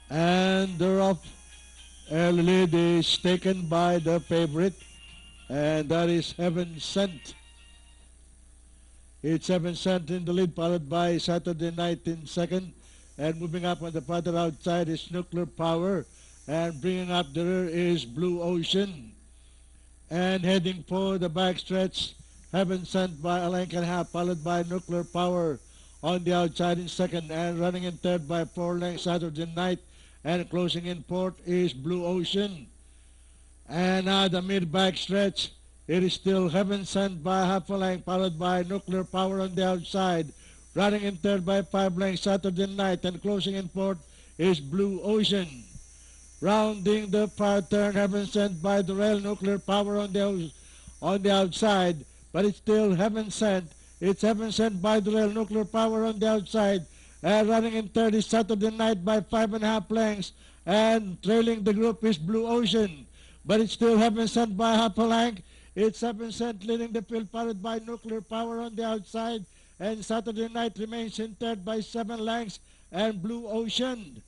And the rough lead is taken by the favorite, and that is Heaven Sent. It's Heaven Sent in the lead, followed by Saturday Night in second. And moving up on the further outside is Nuclear Power. And bringing up the rear is Blue Ocean. And heading for the backstretch, Heaven Sent by a length and a half, followed by Nuclear Power on the outside in second. And running in third by 4 lengths, Saturday Night. And closing in fourth is Blue Ocean. And now the mid-back stretch, it is still Heaven Sent by half a length, followed by Nuclear Power on the outside. Running in third by 5 lengths, Saturday Night, and closing in fourth is Blue Ocean. Rounding the far turn, Heaven Sent by the rail, Nuclear Power on the outside, but it's still Heaven Sent. It's Heaven Sent by the rail, Nuclear Power on the outside. And running in third is Saturday Night by 5.5 lengths, and trailing the group is Blue Ocean. But it's still Heaven Sent by half a length. It's Heaven Sent leading the field, followed by Nuclear Power on the outside. And Saturday Night remains in third by 7 lengths, and Blue Ocean.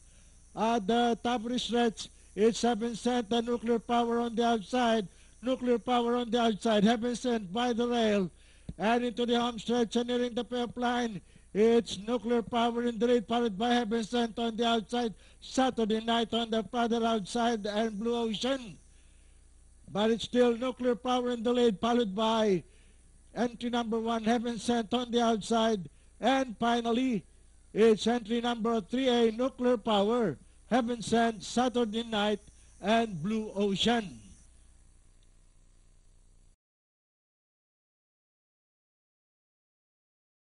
At the top of the stretch, it's Heaven Sent and Nuclear Power on the outside. Nuclear Power on the outside. Heaven Sent by the rail. And into the home stretch and nearing the pep line. It's Nuclear Power in the lead, followed by Heaven Sent on the outside. Saturday Night on the further outside, and Blue Ocean. But it's still Nuclear Power in the lead, followed by entry number 1, Heaven Sent on the outside. And finally, it's entry number 3A, Nuclear Power, Heaven Sent, Saturday Night, and Blue Ocean.